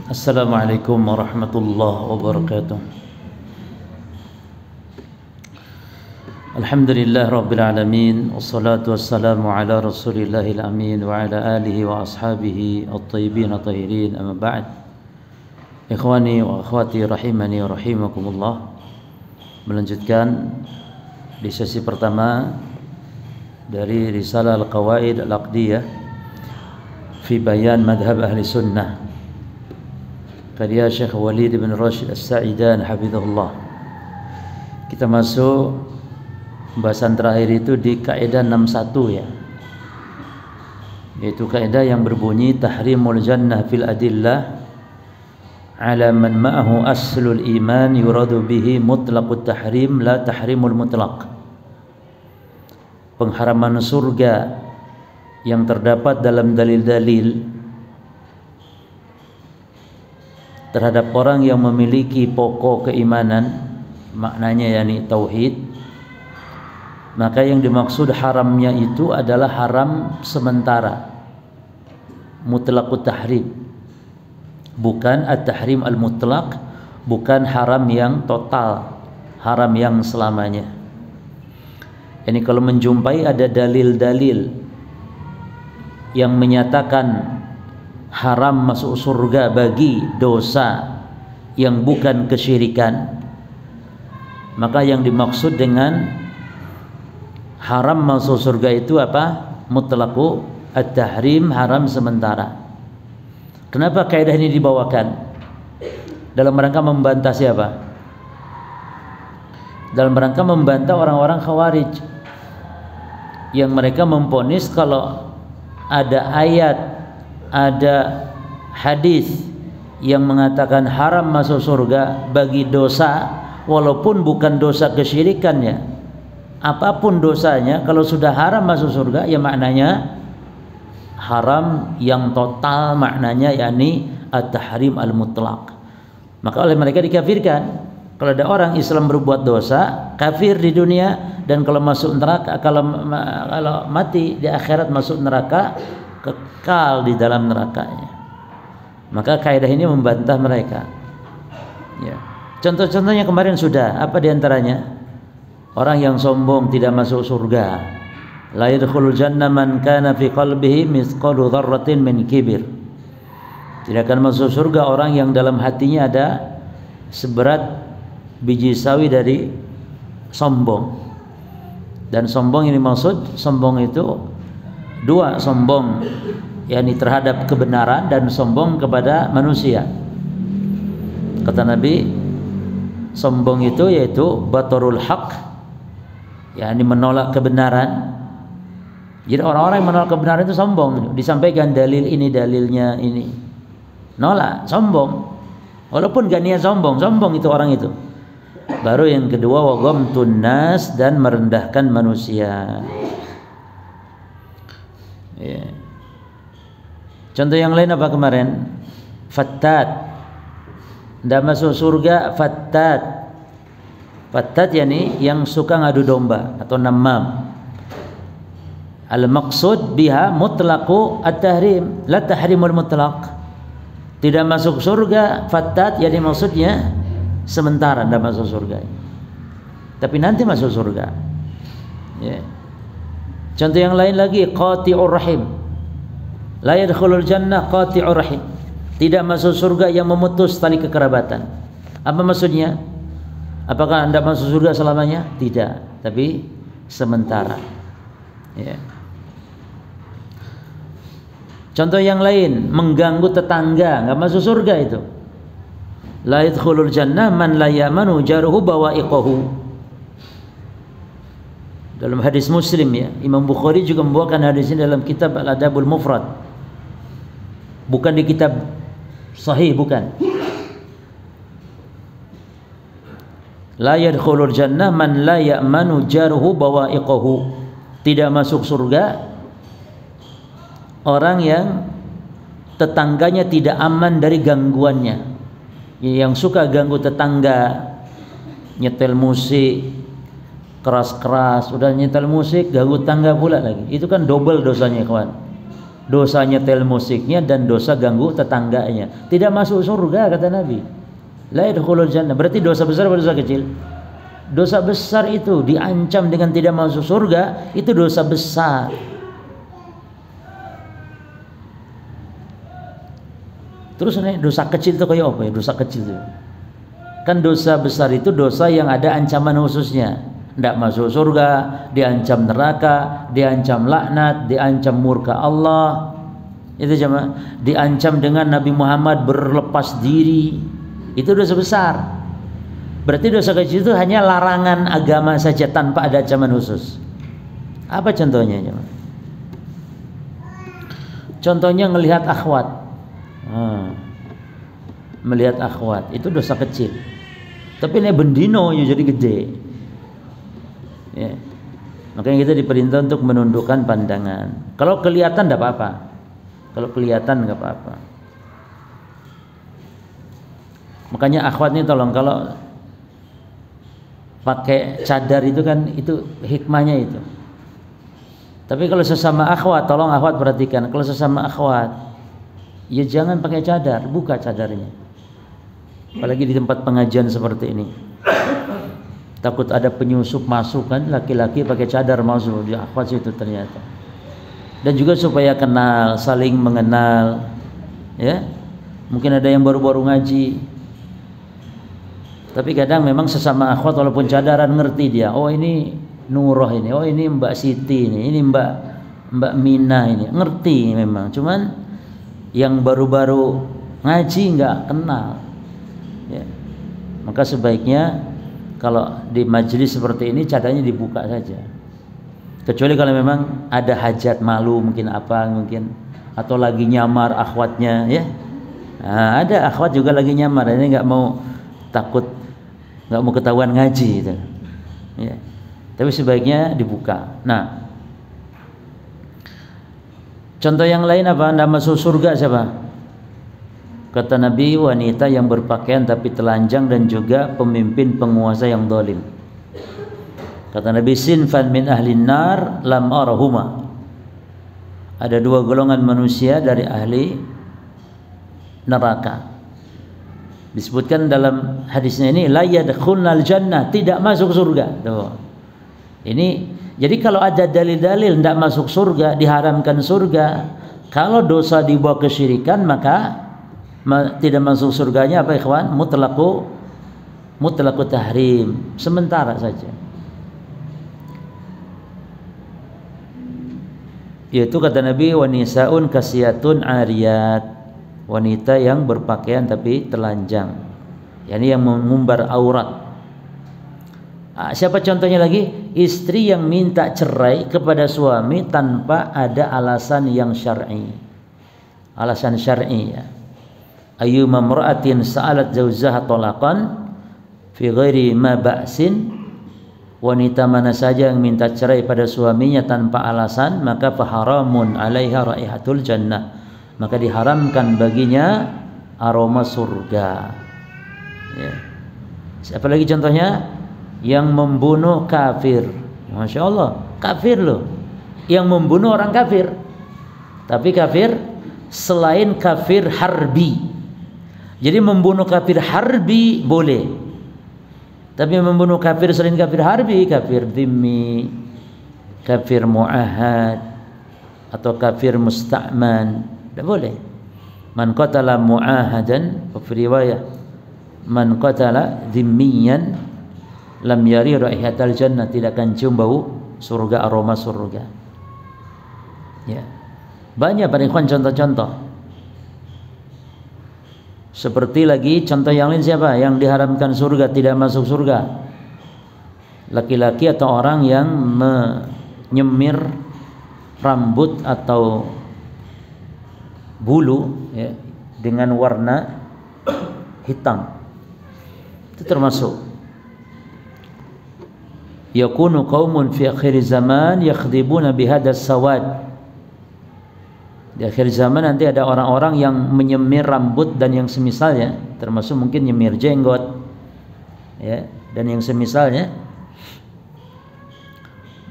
Assalamualaikum warahmatullahi wabarakatuh. Alhamdulillah rabbil alamin, wassalatu wassalamu ala rasulillahil amin wa ala alihi wa ashabihi at-tayyibin at-tahirin, amma ba'd. Ikhwani wa akhwati rahimani wa rahimakumullah. Melanjutkan di sesi pertama dari Risalah Al-Qawaid Al-Aqdiyah fi bayan madhab ahli sunnah karya Syekh Walid bin Rashid As-Sa'idan hafizahullah. Kita masuk pembahasan terakhir itu di kaidah 61 ya, yaitu kaidah yang berbunyi tahrimul jannah fil adillah ala man ma'ahu aslul iman yuradu bihi mutlaqut tahrim la tahrimul mutlaq. Pengharaman surga yang terdapat dalam dalil-dalil terhadap orang yang memiliki pokok keimanan, maknanya yakni tauhid, maka yang dimaksud haramnya itu adalah haram sementara, mutlaqut tahrim, bukan at-tahrim al-mutlaq, bukan haram yang total, haram yang selamanya. Ini kalau menjumpai ada dalil-dalil yang menyatakan haram masuk surga bagi dosa yang bukan kesyirikan, maka yang dimaksud dengan haram masuk surga itu apa? Mutlaqu at-tahrim, haram sementara. Kenapa kaidah ini dibawakan? Dalam rangka membantah siapa? Dalam rangka membantah orang-orang Khawarij yang mereka memvonis kalau ada ayat, ada hadis yang mengatakan haram masuk surga bagi dosa walaupun bukan dosa kesyirikannya, apapun dosanya, kalau sudah haram masuk surga ya maknanya haram yang total, maknanya yakni at-tahrim al-mutlaq. Maka oleh mereka dikafirkan. Kalau ada orang Islam berbuat dosa, kafir di dunia, dan kalau masuk neraka, kalau mati di akhirat masuk neraka, kekal di dalam nerakanya. Maka kaidah ini membantah mereka ya. Contoh-contohnya kemarin sudah, apa diantaranya? Orang yang sombong tidak masuk surga. La yadkhulul jannah man kana fi qalbihi mithqalu dzarratin min kibir. Tidak akan masuk surga orang yang dalam hatinya ada seberat biji sawi dari sombong. Dan sombong ini maksud, sombong itu dua, sombong yakni terhadap kebenaran dan sombong kepada manusia. Kata Nabi, sombong itu yaitu batarul haq, yakni menolak kebenaran. Jadi orang-orang yang menolak kebenaran itu sombong. Disampaikan dalil ini, dalilnya ini, nolak, sombong. Walaupun gak niat sombong, sombong itu orang itu. Baru yang kedua, wa ghamtun nas, dan merendahkan manusia. Ya. Contoh yang lain apa kemarin? Fattat, tidak masuk surga. Fattat, fattat yakni yang suka ngadu domba atau namam. Al-maqsud biha mutlaqu at-tahrim, la tahrimul mutlaq. Tidak masuk surga fattat, yakni maksudnya sementara tidak masuk surga, tapi nanti masuk surga ya. Contoh yang lain lagi, qati'ur rahim, la yadkhulul jannah qati'ur rahim, tidak masuk surga yang memutus tali kekerabatan. Apa maksudnya? Apakah Anda masuk surga selamanya? Tidak, tapi sementara ya. Contoh yang lain, mengganggu tetangga, nggak masuk surga itu. La yadkhulul jannah man la ya'manu jaruhu bawa'iqahu. Dalam hadis Muslim ya, Imam Bukhari juga membawakan hadis ini dalam kitab Al-Adabul Mufrad. Bukan di kitab sahih, bukan. La yadkhulul jannah man la ya'manu jaruhu bawa'iqahu. Tidak masuk surga orang yang tetangganya tidak aman dari gangguannya. Yang suka ganggu tetangga, nyetel musik keras-keras, udah nyetel musik ganggu tetangga pula lagi, itu kan double dosanya kawan. dosa nyetel musiknya dan dosa ganggu tetangganya. Tidak masuk surga kata Nabi. La yadkhulul jannah. Berarti dosa besar atau dosa kecil? Dosa besar itu diancam dengan tidak masuk surga, itu dosa besar. Terus nih dosa kecil itu kayak apa ya? Dosa kecil itu kan dosa besar itu dosa yang ada ancaman khususnya. Tidak masuk surga, diancam neraka, diancam laknat, diancam murka Allah. Itu jemaah, diancam dengan Nabi Muhammad berlepas diri. Itu dosa besar. Berarti dosa kecil itu hanya larangan agama saja tanpa ada ancaman khusus. Apa contohnya jemaah? Contohnya ngelihat akhwat. Melihat akhwat itu dosa kecil. Tapi ini bendino ya jadi gede. Ya. Makanya kita diperintah untuk menundukkan pandangan. Kalau kelihatan tidak apa-apa. Kalau kelihatan nggak apa-apa. Makanya akhwat ini tolong kalau pakai cadar itu kan itu hikmahnya itu. Tapi kalau sesama akhwat, tolong akhwat perhatikan. Kalau sesama akhwat, ya jangan pakai cadar, buka cadarnya. Apalagi di tempat pengajian seperti ini. Takut ada penyusup masuk kan, laki-laki pakai cadar masuk di akhwat situ ternyata. Dan juga supaya kenal, saling mengenal, ya. Mungkin ada yang baru-baru ngaji. Tapi kadang memang sesama akhwat walaupun cadaran ngerti dia. Oh ini Nurah ini, oh ini Mbak Siti ini Mbak Mina ini. Ngerti memang. Cuman yang baru-baru ngaji nggak kenal. Ya. Maka sebaiknya kalau di majelis seperti ini cadarnya dibuka saja. Kecuali kalau memang ada hajat malu mungkin apa mungkin atau lagi nyamar akhwatnya ya. Nah, ada akhwat juga lagi nyamar ini nggak mau takut nggak mau ketahuan ngaji gitu. Ya. Tapi sebaiknya dibuka. Nah, contoh yang lain apa? Anda masuk surga siapa? Kata Nabi, wanita yang berpakaian tapi telanjang dan juga pemimpin penguasa yang zalim. Kata Nabi, sinfan min ahlin nar lam arahuma. Ada dua golongan manusia dari ahli neraka. Disebutkan dalam hadisnya ini la yadkhulnal jannah, tidak masuk surga. Tuh. Ini jadi kalau ada dalil-dalil tidak masuk surga, diharamkan surga, kalau dosa dibawa kesyirikan maka tidak masuk surganya apa ikhwan? Mutlaqu tahrim, sementara saja. Yaitu kata Nabi, wa nisaun kasiyatun ariyat, wanita yang berpakaian tapi telanjang, yakni yang mengumbar aurat. Siapa contohnya lagi? Istri yang minta cerai kepada suami tanpa ada alasan yang syar'i. Alasan syar'i ya. Ayyuma imra'atin sa'alat zawjaha talaqan fi ghairi ma ba'sin, wanita mana saja yang minta cerai pada suaminya tanpa alasan maka faharamun 'alaiha raihatul jannah, maka diharamkan baginya aroma surga. Ya. Siapa lagi contohnya? Yang membunuh kafir. Masya Allah, kafir loh. Yang membunuh orang kafir. Tapi kafir selain kafir harbi. Jadi membunuh kafir harbi boleh. Tapi membunuh kafir selain kafir harbi, kafir dhimmi, kafir mu'ahad, atau kafir musta'man, tidak boleh. Man qatala mu'ahadan, fi riwayah man qatala dhimmiyan lam yari raihatal jannah, tidak akan cium bau surga, aroma surga. Ya. Banyak para ikhwan contoh-contoh. Seperti lagi contoh yang lain siapa? Yang diharamkan surga, tidak masuk surga. Laki-laki atau orang yang menyemir rambut atau bulu ya, dengan warna hitam. Itu termasuk. Yakunu qaumun fi akhir zaman yakhdibuna bihadas sawad. Di akhir zaman nanti ada orang-orang yang menyemir rambut dan yang semisalnya, termasuk mungkin nyemir jenggot ya, dan yang semisalnya.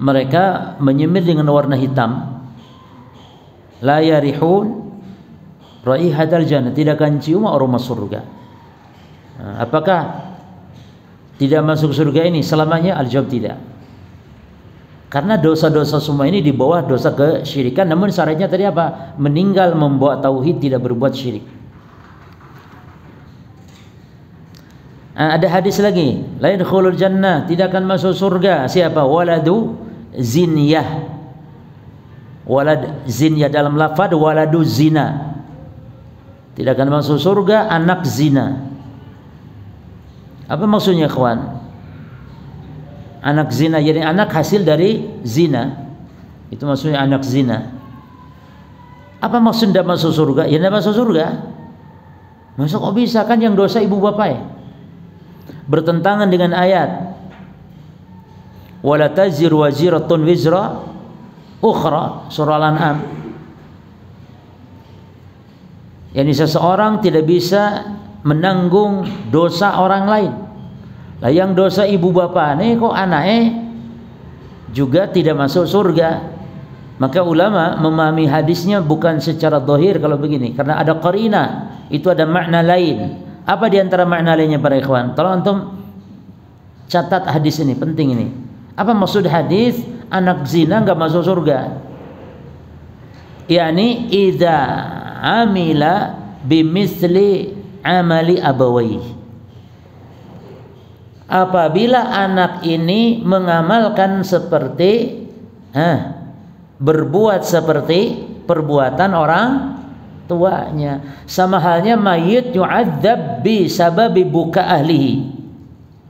Mereka menyemir dengan warna hitam. la yarihun raihatal jannah, tidak akan cium aroma surga. Apakah tidak masuk surga ini selamanya? Al-jawab tidak. Karena dosa-dosa semua ini di bawah dosa kesyirikan, namun syaratnya tadi apa? Meninggal membawa tauhid, tidak berbuat syirik. Ada hadis lagi, la yadkhulul jannah, tidak akan masuk surga siapa? Waladu zinyah. Walad zinyah dalam lafaz waladu zina. Tidak akan masuk surga anak zina. Apa maksudnya kawan? Anak zina, jadi anak hasil dari zina. Itu maksudnya anak zina. Apa maksud tidak masuk surga? Ya tidak masuk surga. Masuk kok bisa, kan yang dosa ibu bapak ya. Bertentangan dengan ayat wala taziru waziratun wizra ukhra, surah Al-An'am. Yani seseorang tidak bisa menanggung dosa orang lain. Lah yang dosa ibu bapak nih kok anaknya juga tidak masuk surga. Maka ulama memahami hadisnya bukan secara zahir kalau begini, karena ada qarina, itu ada makna lain. Apa di antara makna lainnya para ikhwan? Tolong antum catat hadis ini, penting ini. Apa maksud hadis anak zina enggak masuk surga? Yani idza amila bimithli amali abawayhi. Apabila anak ini mengamalkan seperti berbuat seperti perbuatan orang tuanya, sama halnya mayit yu'adzab bi sababi buka ahlihi.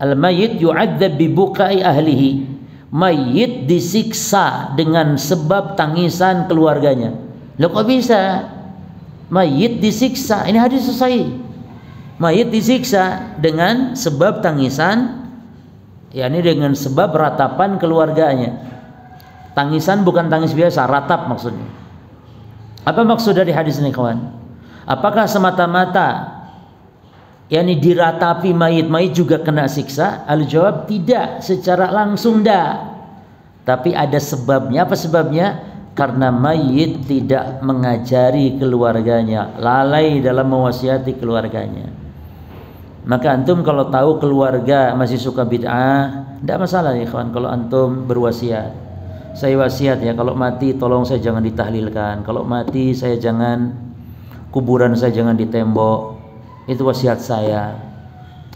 Al mayit yu'adzab bi bukai ahlihi. Mayit disiksa dengan sebab tangisan keluarganya. Loh kok bisa? Mayit disiksa, ini hadis sahih. Mayit disiksa dengan sebab tangisan, yakni dengan sebab ratapan keluarganya. Tangisan bukan tangis biasa, ratap maksudnya. Apa maksud dari hadis ini kawan? Apakah semata-mata yakni diratapi mayit juga kena siksa? Al-jawab tidak, secara langsung dah. Tapi ada sebabnya. Apa sebabnya? Karena mayit tidak mengajari keluarganya, lalai dalam mewasiati keluarganya. Maka antum kalau tahu keluarga masih suka bid'ah, tidak masalah ya kawan kalau antum berwasiat. Saya wasiat ya, kalau mati tolong saya jangan ditahlilkan, kalau mati saya jangan, kuburan saya jangan ditembok. Itu wasiat saya.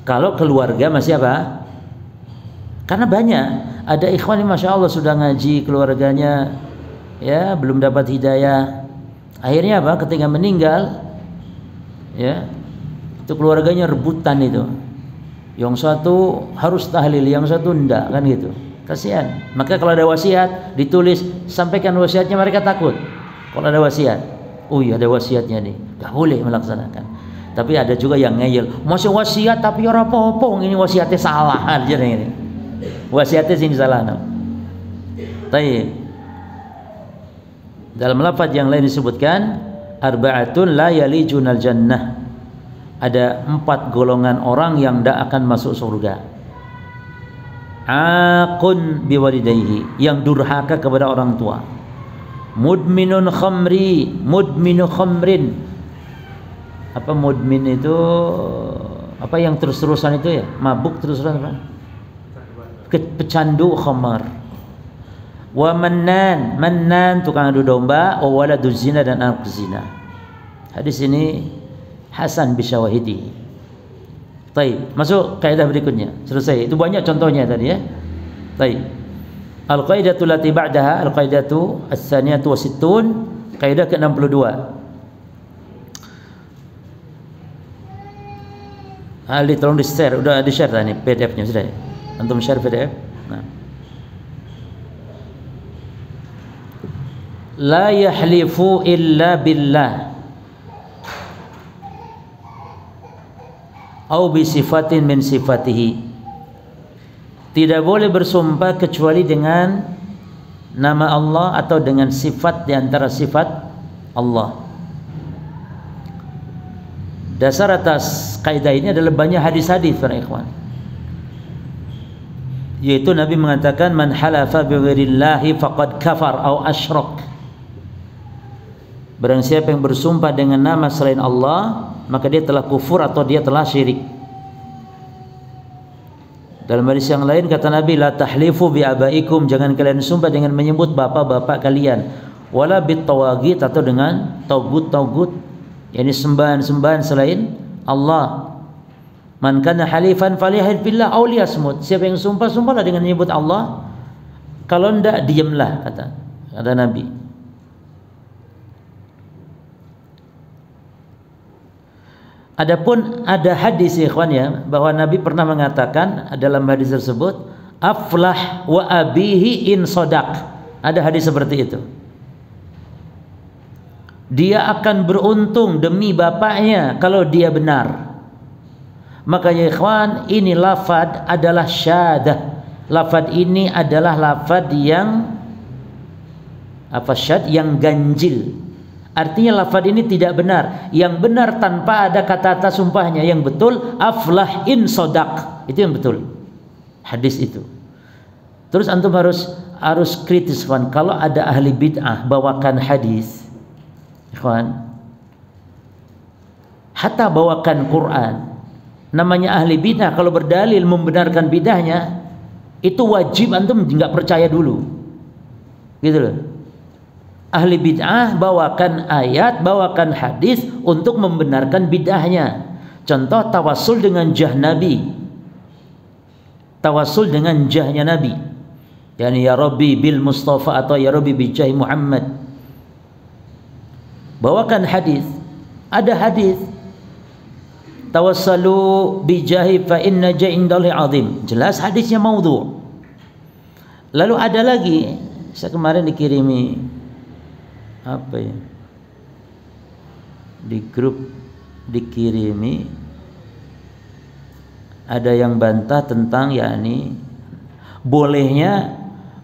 Kalau keluarga masih apa? Karena banyak ada ikhwan yang masya Allah sudah ngaji, keluarganya ya belum dapat hidayah. Akhirnya apa? Ketika meninggal ya, itu keluarganya rebutan itu. Yang satu harus tahlil, yang satu enggak, kan gitu. Kasihan. Maka kalau ada wasiat ditulis, sampaikan wasiatnya, mereka takut. Kalau ada wasiat, oh iya ada wasiatnya nih, enggak boleh melaksanakan. Tapi ada juga yang ngeyel, masih wasiat tapi ora apa-apa, ini wasiatnya salah aja ini. Wasiatnya sing salah. Baik. Dalam lafaz yang lain disebutkan arba'atun la yalijunal jannah. Ada 4 golongan orang yang tidak akan masuk surga. Aqun biwalidayhi, yang durhaka kepada orang tua. Mudminun khamrin. Apa mudmin itu? Apa yang terus-terusan itu ya? Mabuk terus-terusan apa? Pecandu khamar. Wa mannan tukang adu domba, wa waladuz zina, dan anak zina. Hadis ini hasan bisyawahidi. Baik, masuk kaidah berikutnya. Selesai. Itu banyak contohnya tadi ya. Baik. Al-qaidatu lati ba'daha, al-qaidatu as-saniyatu wa sittun, kaidah ke-62. Ali tolong di-share, udah di-share tadi PDF-nya sudah ya. Antum share PDF. Nah. La yahlifu illa billah au bi sifatin min sifatihi. Tidak boleh bersumpah kecuali dengan nama Allah atau dengan sifat di antara sifat Allah. Dasar atas kaidah ini adalah banyak hadis-hadis para ikhwan. Yaitu Nabi mengatakan man halafa bi ghairillahi faqad kafar au asyrak. Barang siapa yang bersumpah dengan nama selain Allah, maka dia telah kufur atau dia telah syirik. Dalam hadis yang lain kata Nabi, la tahlifu bi abaikum, jangan kalian sumpah dengan menyebut bapak-bapak kalian, wala bit tawagit, atau dengan taugut-taugut, yakni sembahan-sembahan selain Allah. Man kana halifan falyahlif billah aw liyasmut, siapa yang sumpah, sumpahlah dengan menyebut Allah, kalau enggak diamlah, kata Nabi. Adapun ada hadis ya ikhwan ya, bahwa Nabi pernah mengatakan dalam hadis tersebut, aflah wa abihi in sodaq. Ada hadis seperti itu. Dia akan beruntung demi bapaknya kalau dia benar. Makanya ikhwan, ini lafad adalah syadah. Lafad ini adalah lafad yang syad, yang ganjil. Artinya lafad ini tidak benar. Yang benar tanpa ada kata-kata sumpahnya. Yang betul aflah in sodaq. Itu yang betul hadis itu. Terus antum harus kritis ikhwan. Kalau ada ahli bid'ah bawakan hadis ikhwan, hatta bawakan Quran, namanya ahli bid'ah, kalau berdalil membenarkan bid'ahnya, itu wajib antum nggak percaya dulu, gitu loh. Ahli bid'ah bawakan ayat, bawakan hadis untuk membenarkan bid'ahnya. Contoh tawassul dengan jah Nabi, tawassul dengan jahnya Nabi, yani ya Rabbi bil Mustafa atau ya Rabbi bi jahi Muhammad. Bawakan hadis, ada hadis tawassalu bi jahi fa inna jah indallahi azim, jelas hadisnya maudhu'. Lalu ada lagi, saya kemarin dikirimi apa ya, di grup dikirimi, ada yang bantah tentang yakni bolehnya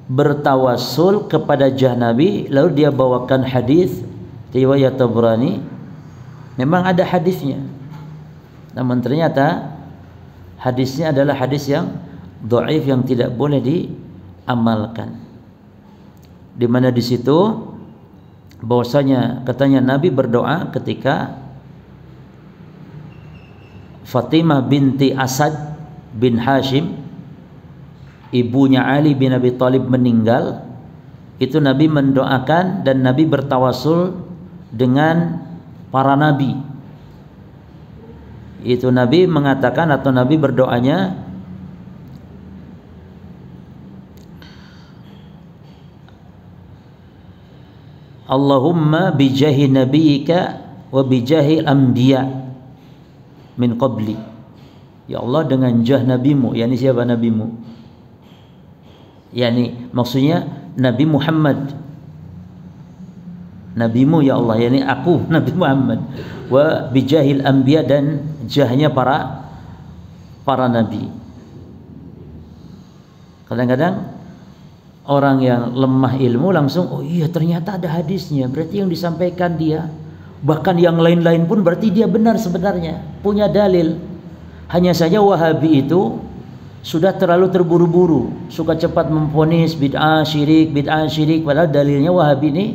bertawassul kepada jah Nabi, lalu dia bawakan hadis riwayat Tabrani, memang ada hadisnya, namun ternyata hadisnya adalah hadis yang dhaif, yang tidak boleh diamalkan. Di mana di situ bahwasanya katanya Nabi berdoa ketika Fatimah binti Asad bin Hashim, ibunya Ali bin Abi Thalib, meninggal. Itu Nabi mendoakan dan Nabi bertawassul dengan para nabi. Itu Nabi mengatakan atau Nabi berdoanya, Allahumma bijahi nabiyyika wa bijahi al-anbiya min qabli. Ya Allah, dengan jah nabimu, yakni siapa nabimu? Yani maksudnya Nabi Muhammad. Nabimu ya Allah, yakni aku Nabi Muhammad. Wa bijahil anbiya, dan jahnya para nabi. Kadang-kadang orang yang lemah ilmu langsung, oh iya ternyata ada hadisnya, berarti yang disampaikan dia, bahkan yang lain-lain pun berarti dia benar sebenarnya, punya dalil. Hanya saja Wahabi itu sudah terlalu terburu-buru, suka cepat memvonis bid'ah syirik, padahal dalilnya Wahabi ini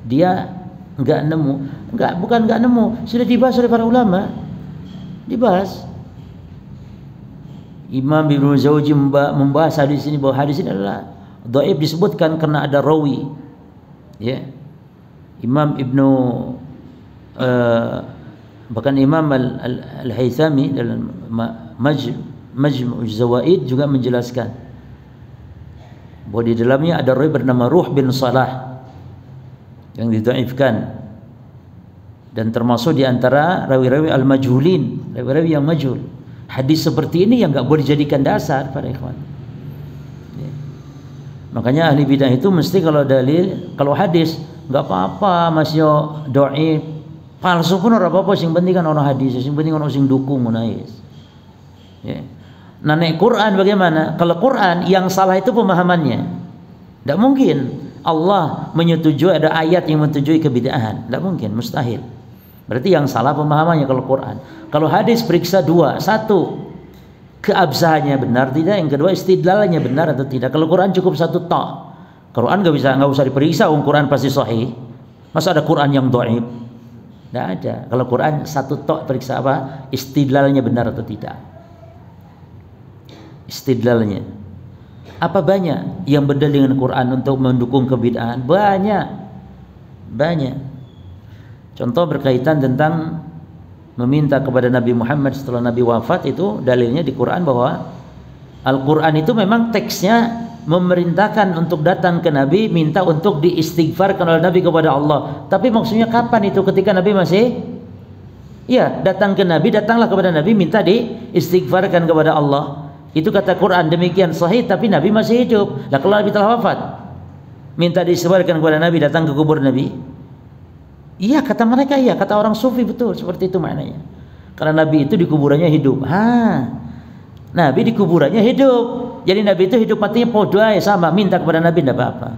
dia bukan nggak nemu, sudah dibahas oleh para ulama, dibahas. Imam Ibnu Jauzi membahas hadis ini, bahwa hadis ini adalah dhaif, disebutkan karena ada rawi, ya. Imam Ibnu bahkan Imam Al-Haythami dalam Majmu' Zawaid juga menjelaskan bahwa di dalamnya ada rawi bernama Ruh bin Salah yang didhaifkan, dan termasuk di antara rawi-rawi al-majhulin, rawi-rawi yang majhul. Hadis seperti ini yang enggak boleh dijadikan dasar para ikhwan. Makanya ahli bidah itu mesti kalau dalil, kalau hadis enggak apa-apa masih dhaif, palsu pun ora apa-apa, sing penting kan ono hadis, sing penting ono sing dukung nais. Ya. Nah, nek Quran bagaimana? Kalau Quran yang salah itu pemahamannya. Enggak mungkin Allah menyetujui ada ayat yang menyetujui kebid'ahan, enggak mungkin, mustahil. Berarti yang salah pemahamannya kalau Quran. Kalau hadis periksa dua, satu keabsahannya benar tidak, yang kedua istidlalnya benar atau tidak. Kalau Quran cukup satu tok. Quran nggak usah diperiksa, Quran pasti sahih. Masa ada Quran yang dhaif? Tidak ada. Kalau Quran satu tok periksa apa? Istidlalnya benar atau tidak. Istidlalnya. Apa banyak yang berdalil dengan Quran untuk mendukung kebid'ahan? Banyak. Banyak. Contoh berkaitan tentang meminta kepada Nabi Muhammad setelah Nabi wafat, itu dalilnya di Quran bahwa Al-Quran itu memang teksnya memerintahkan untuk datang ke Nabi, minta untuk diistighfarkan oleh Nabi kepada Allah. Tapi maksudnya kapan itu? Ketika Nabi masih datang ke Nabi, datanglah kepada Nabi, minta diistighfarkan kepada Allah. Itu kata Quran, demikian sahih, tapi Nabi masih hidup. Lah kalau Nabi telah wafat, minta diistighfarkan kepada Nabi, datang ke kubur Nabi. Iya, kata mereka, iya, kata orang sufi, betul, seperti itu maknanya. Karena Nabi itu di kuburannya hidup. Nabi di kuburannya hidup. Jadi Nabi itu hidup matinya podo ya, sama, minta kepada Nabi tidak apa-apa.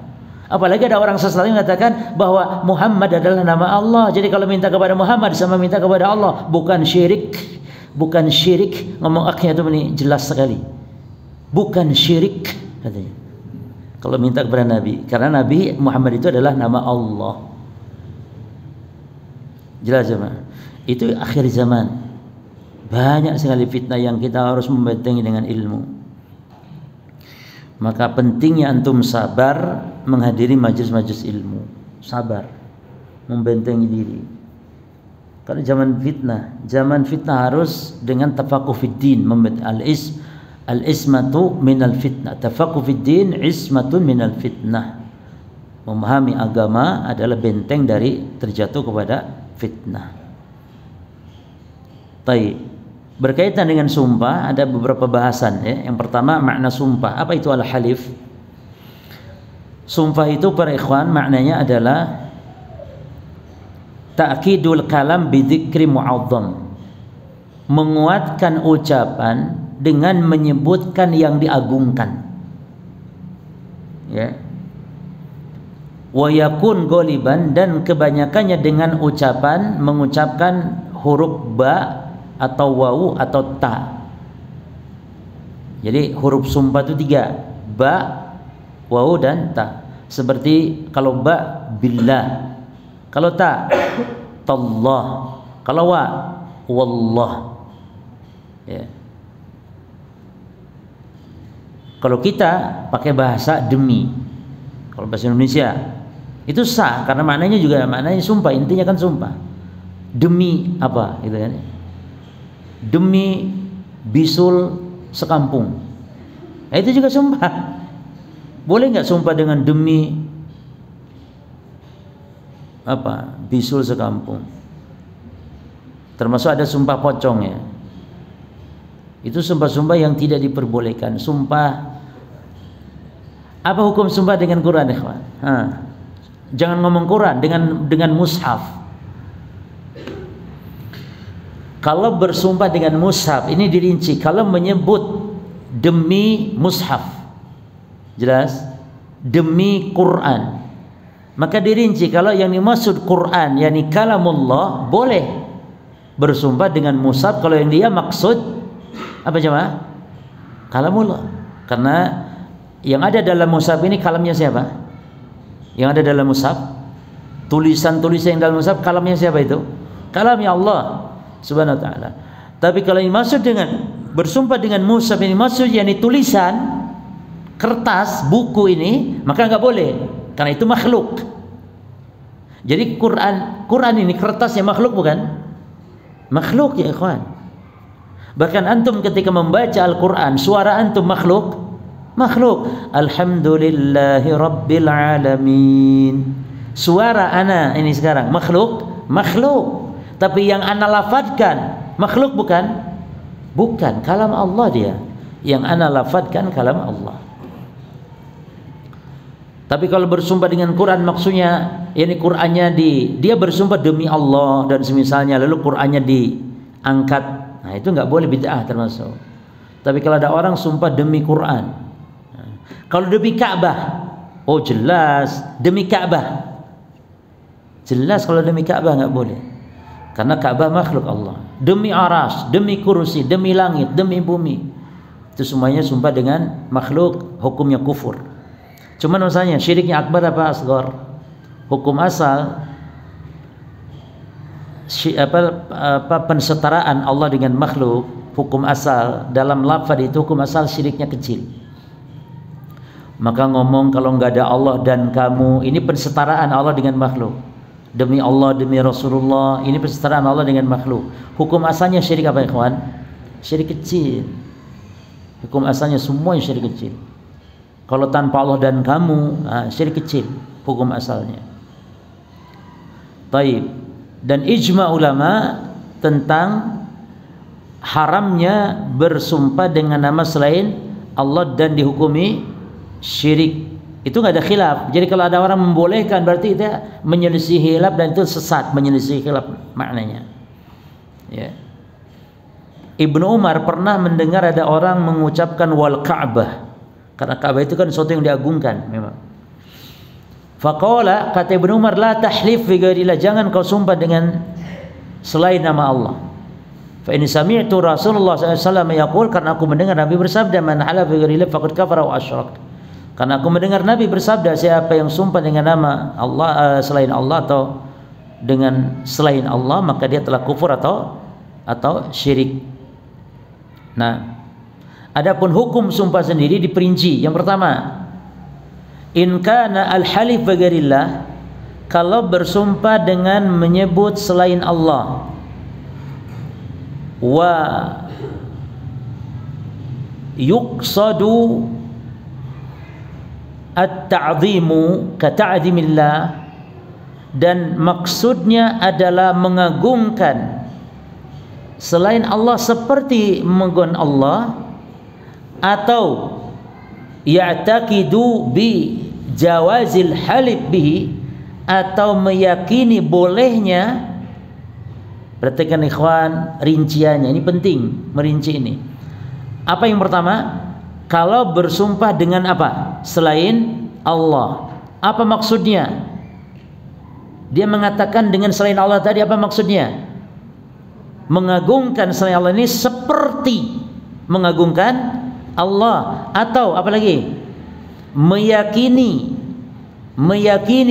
Apalagi ada orang sesat yang mengatakan bahwa Muhammad adalah nama Allah. Jadi kalau minta kepada Muhammad sama minta kepada Allah, bukan syirik. Bukan syirik. Ngomong akhirnya itu ini jelas sekali. Bukan syirik katanya. Kalau minta kepada Nabi, karena Nabi Muhammad itu adalah nama Allah. Jelas jemaah. Itu akhir zaman. Banyak sekali fitnah yang kita harus membentengi dengan ilmu. Maka pentingnya antum sabar menghadiri majelis-majelis ilmu. Sabar, membentengi diri. Karena zaman fitnah harus dengan tafaqquh fiddin. Al-ismatu minal fitnah. Tafaqquh fiddin ismatun minal fitnah. Memahami agama adalah benteng dari terjatuh kepada fitnah. Baik. Berkaitan dengan sumpah ada beberapa bahasan ya. Yang pertama, makna sumpah. Apa itu al-halif? Sumpah itu para ikhwan maknanya adalah ta'kidul kalam bidzikri mu'azzam. Menguatkan ucapan dengan menyebutkan yang diagungkan. Ya. Wa yakun ghaliban, dan kebanyakannya dengan ucapan mengucapkan huruf ba atau wawu atau ta. Jadi huruf sumpah itu 3, ba, wawu dan ta. Seperti kalau ba billah, kalau ta tallah, kalau wa wallah. Ya. Kalau kita pakai bahasa demi, kalau bahasa Indonesia itu sah karena maknanya juga maknanya sumpah, intinya kan sumpah. Demi apa gitu kan? Demi bisul sekampung. Nah, itu juga sumpah. Boleh nggak sumpah dengan demi apa? Bisul sekampung. Termasuk ada sumpah pocong ya. Itu sumpah-sumpah yang tidak diperbolehkan. Sumpah. Apa hukum sumpah dengan Quran, ikhwan? Jangan ngomong Quran dengan mushaf. Kalau bersumpah dengan mushaf, ini dirinci. Kalau menyebut demi mushaf, jelas, demi Quran, maka dirinci. Kalau yang dimaksud Quran, yakni kalamullah, boleh bersumpah dengan mushaf. Kalau yang dia maksud apa jemaah? Kalamullah. Karena yang ada dalam mushaf ini kalamnya siapa? Yang ada dalam mushaf, tulisan-tulisan yang dalam mushaf, kalamnya siapa itu? Kalamnya Allah Subhanahu wa ta'ala. Tapi kalau ini maksud dengan bersumpah dengan mushaf, ini maksud yakni tulisan, kertas, buku ini, maka enggak boleh karena itu makhluk. Jadi Quran ini kertasnya makhluk bukan? Makhluk ya ikhwan. Bahkan antum ketika membaca Al-Quran, suara antum makhluk. Alhamdulillahi rabbil alamin. Suara ana ini sekarang makhluk. Tapi yang ana lafadkan makhluk bukan? Bukan, kalam Allah dia. Yang ana lafadkan kalam Allah. Tapi kalau bersumpah dengan Quran maksudnya yakni Qurannya dia bersumpah demi Allah dan semisalnya, lalu Qurannya diangkat. Nah, itu enggak boleh, bid'ah termasuk. Tapi kalau ada orang sumpah demi Quran. Kalau demi Ka'bah, oh jelas demi Ka'bah. Jelas kalau demi Ka'bah enggak boleh. Karena Ka'bah makhluk Allah. Demi aras, demi kursi, demi langit, demi bumi. Itu semuanya sumpah dengan makhluk, hukumnya kufur. Cuman misalnya syiriknya akbar apa asghar? Hukum asal pensetaraan Allah dengan makhluk, hukum asal dalam lafaz itu hukum asal syiriknya kecil. Maka ngomong kalau nggak ada Allah dan kamu, ini pensetaraan Allah dengan makhluk. Demi Allah, demi Rasulullah, ini pensetaraan Allah dengan makhluk. Hukum asalnya syirik apa ikhwan? Syirik kecil. Hukum asalnya semua syirik kecil. Kalau tanpa Allah dan kamu, syirik kecil hukum asalnya. Taib. Dan ijma ulama tentang haramnya bersumpah dengan nama selain Allah dan dihukumi syirik. Itu nggak ada khilaf. Jadi kalau ada orang membolehkan berarti itu menyelisih khilaf, dan itu sesat, menyelisih khilaf maknanya. Ya. Ibnu Umar pernah mendengar ada orang mengucapkan wal Ka'bah, karena Ka'bah itu kan sesuatu yang diagungkan memang. Faqala, kata Ibnu Umar, la tahlif bi ghairillah, jangan kau sumpah dengan selain nama Allah. Fa in sami'tu Rasulullah SAW yaqul, karena aku mendengar Nabi bersabda, man halafa bi ghairillah faqad kafara wa asyrak. Karena aku mendengar Nabi bersabda, siapa yang sumpah dengan nama Allah selain Allah atau dengan selain Allah, maka dia telah kufur atau syirik. Nah, adapun hukum sumpah sendiri diperinci. Yang pertama, in kana al-halif bi ghairillah, kalau bersumpah dengan menyebut selain Allah, wa yuqsadu at-ta'zimu ka ta'zimillah, dan maksudnya adalah mengagungkan selain Allah seperti mengagungkan Allah, atau ya'taqidu bi jawazil halif bihi, atau meyakini bolehnya. Perhatikan ikhwan rinciannya, ini penting merinci ini. Apa yang pertama? Kalau bersumpah dengan apa? Selain Allah. Apa maksudnya? Dia mengatakan dengan selain Allah tadi, apa maksudnya? Mengagungkan selain Allah ini seperti mengagungkan Allah, atau apa lagi? Meyakini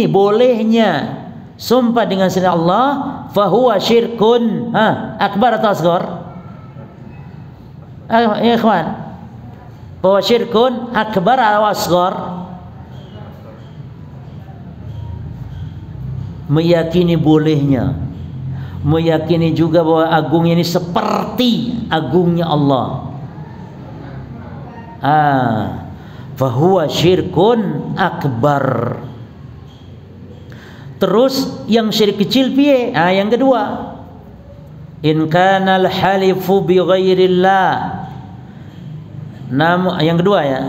bolehnya sumpah dengan selain Allah, fahuwa syirkun akbar atau asghar? Ya ikhwan, bahwa syirkun akbar atau asghar? Meyakini bolehnya, meyakini juga bahwa agungnya ini seperti agungnya Allah. Fahuwa syirkun akbar. Terus yang syirik kecil piye? Yang kedua, in kana al-halifu bi ghairillah. Yang kedua ya,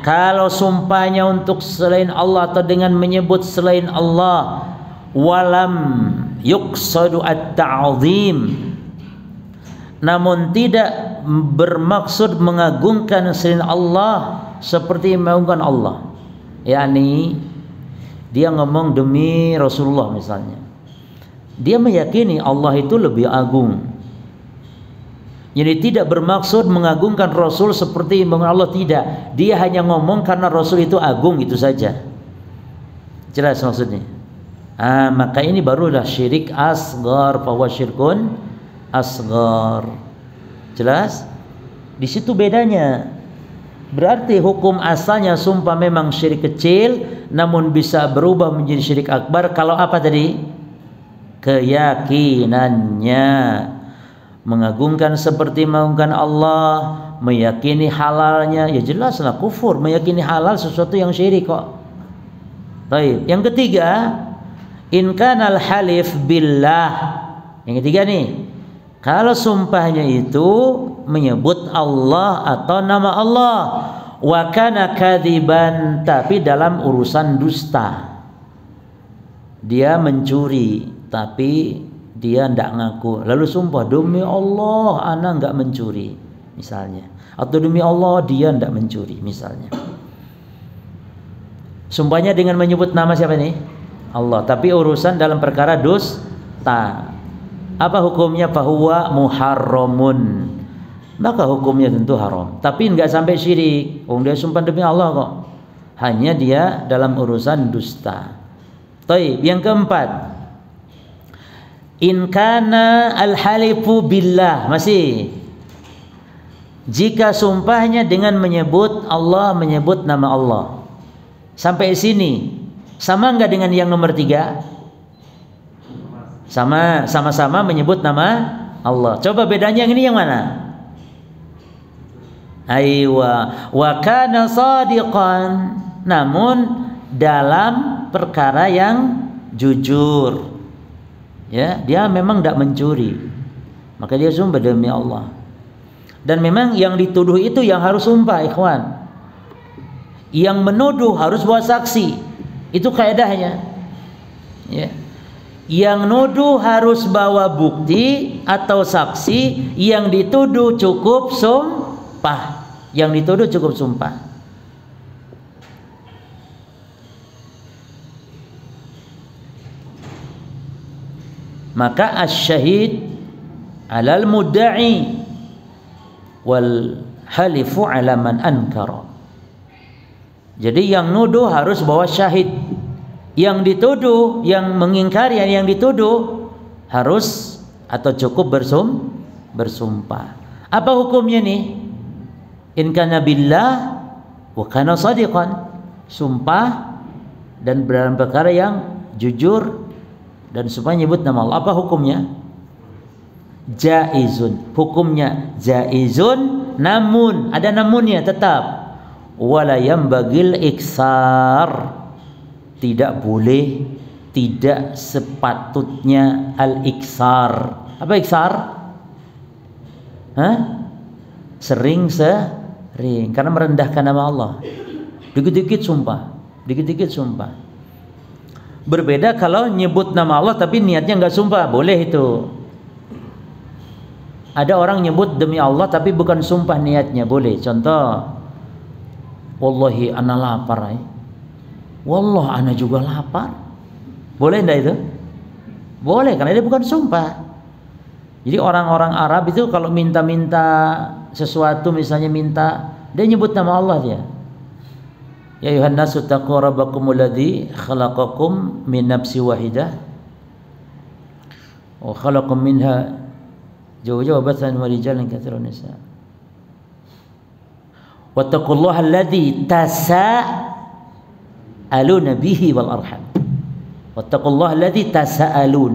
kalau sumpahnya untuk selain Allah atau dengan menyebut selain Allah, walam yuqsadu at-ta'zim, namun tidak bermaksud mengagungkan selain Allah seperti mengagungkan Allah, yakni dia ngomong demi Rasulullah misalnya, dia meyakini Allah itu lebih agung, jadi tidak bermaksud mengagungkan Rasul seperti mengagungkan Allah, tidak, dia hanya ngomong karena Rasul itu agung, itu saja. Jelas maksudnya? Maka ini barulah syirik asghar, bahwa syirkun asghar. Jelas? Di situ bedanya. Berarti hukum asalnya sumpah memang syirik kecil, namun bisa berubah menjadi syirik akbar kalau apa tadi? Keyakinannya mengagungkan seperti mengagungkan Allah, meyakini halalnya, ya jelaslah kufur. Meyakini halal sesuatu yang syirik kok. Baik. Yang ketiga, in kanal halif billah. Yang ketiga nih, kalau sumpahnya itu menyebut Allah atau nama Allah, wa kana kadziban, tapi dalam urusan dusta. Dia mencuri tapi dia tidak ngaku, lalu sumpah demi Allah ana enggak mencuri misalnya, atau demi Allah dia tidak mencuri misalnya. Sumpahnya dengan menyebut nama siapa nih? Allah, tapi urusan dalam perkara dusta. Apa hukumnya? Fahuwa muharramun, maka hukumnya tentu haram, tapi enggak sampai syirik. Dia sumpah demi Allah kok, hanya dia dalam urusan dusta. Baik, yang keempat, In kana al-halifu billah, masih. Jika sumpahnya dengan menyebut Allah, menyebut nama Allah. Sampai sini sama enggak dengan yang nomor 3? Sama-sama menyebut nama Allah. Coba bedanya yang ini yang mana? Aywa, wa kana shadiqan, namun dalam perkara yang jujur. Ya, dia memang tidak mencuri. Maka dia sumpah demi Allah. Dan memang yang dituduh itu yang harus sumpah, ikhwan. Yang menuduh harus bawa saksi. Itu kaidahnya. Ya. Yang nuduh harus bawa bukti atau saksi, yang dituduh cukup sumpah. Yang dituduh cukup sumpah. Maka asyahid 'alal mudda'i wal halifu 'ala man ankara. Jadi yang nuduh harus bawa syahid. Yang dituduh, yang mengingkari yang dituduh harus atau cukup bersumpah. Apa hukumnya nih? In kana billah wa kana shadiqan. Sumpah dan dalam perkara yang jujur dan supaya nyebut nama Allah. Apa hukumnya? Jaizun. Hukumnya jaizun, namun ada namunnya tetap. Wala yambagil iksar. Tidak boleh, tidak sepatutnya al-iksar. Apa iksar? Sering. Karena merendahkan nama Allah. Dikit-dikit sumpah. Berbeda kalau nyebut nama Allah tapi niatnya nggak sumpah, boleh itu. Ada orang nyebut demi Allah tapi bukan sumpah niatnya, boleh. Contoh, wallahi ana lapar. Wallah ana juga lapar. Boleh enggak itu? Boleh, karena dia bukan sumpah. Jadi orang-orang Arab itu kalau minta-minta sesuatu, misalnya minta, dia nyebut nama Allah dia. Ya ayuhan nasu taqu rabbakumul ladzi khalaqakum min nafsin wahidah wa khalaqam minha zawjaha wa batha minhuma rijalan katsiran nisa. Wattaqullaha alladzi tasaaluna bihi wal arham. Wattaqullaha alladzi tasaalun.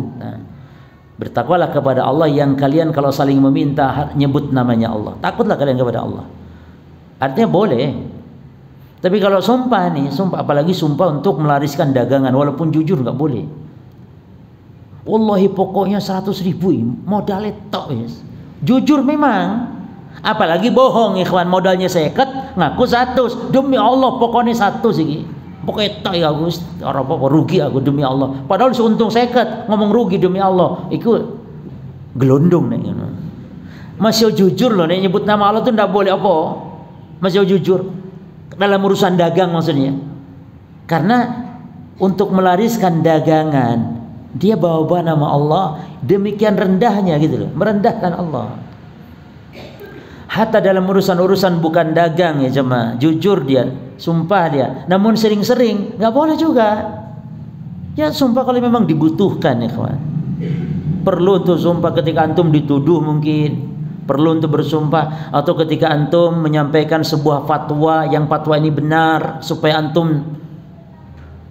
Bertakwalah kepada Allah yang kalian kalau saling meminta nyebut namanya Allah. Takutlah kalian kepada Allah. Artinya boleh. Tapi kalau sumpah nih, sumpah, apalagi sumpah untuk melariskan dagangan, walaupun jujur nggak boleh. Wallahi pokoknya 100.000 modalnya tok, yes. Jujur memang. Apalagi bohong, ikhwan, modalnya 50, ngaku 100. Demi Allah pokoknya 100 sih. Pokoknya tok ya Gus, ora apa-apa rugi aku demi Allah. Padahal seuntung 50, ngomong rugi demi Allah. Iku gelondong nih. Masih jujur loh nih, nyebut nama Allah tuh ndak boleh apa? Masih jujur. Dalam urusan dagang maksudnya. Karena untuk melariskan dagangan dia bawa nama Allah, demikian rendahnya gitu loh, merendahkan Allah. Hatta dalam urusan-urusan bukan dagang ya jemaah, jujur dia, sumpah dia, namun sering-sering nggak boleh juga. Ya sumpah kalau memang dibutuhkan ya kawan. Perlu tuh sumpah ketika antum dituduh mungkin. Perlu untuk bersumpah, atau ketika antum menyampaikan sebuah fatwa yang fatwa ini benar supaya antum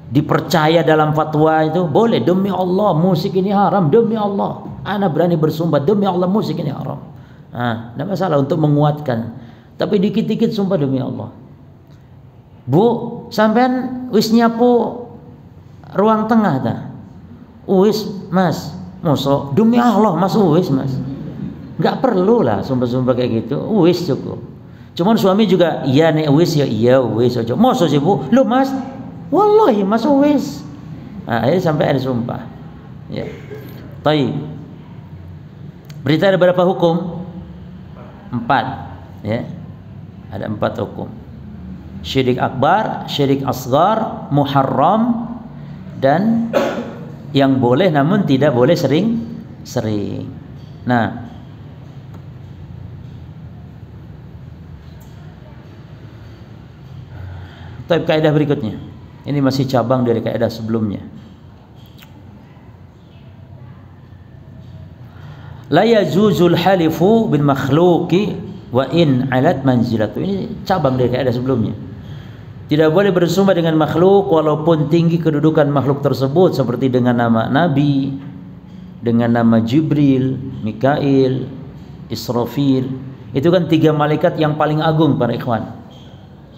dipercaya dalam fatwa itu, boleh. Demi Allah musik ini haram, demi Allah ana berani bersumpah demi Allah musik ini haram. Tidak masalah untuk menguatkan, tapi dikit-dikit sumpah demi Allah. Bu, sampean wis nyapu ruang tengah ta? Wis Mas, mosok demi Allah Mas, wis Mas. Nggak perlu lah sumpah-sumpah kayak gitu, wis cukup. Cuman suami juga iya nih wis, ya iya wis aja. Mosok sih Bu, lu Mas, wallahi Mas wis. Ini sampai ada sumpah. Ya. Taib. Berita ada berapa hukum? 4. Ya. Ada 4 hukum. Syirik akbar, syirik asghar, muharram, dan yang boleh namun tidak boleh sering-sering. Nah, tapi kaidah berikutnya, ini masih cabang dari kaidah sebelumnya. La yazuzul halifu bil makhluqi wa in alat manzilatu. Ini cabang dari kaidah sebelumnya. Tidak boleh bersumpah dengan makhluk walaupun tinggi kedudukan makhluk tersebut, seperti dengan nama Nabi, dengan nama Jibril, Mikail, Israfil. Itu kan 3 malaikat yang paling agung para ikhwan.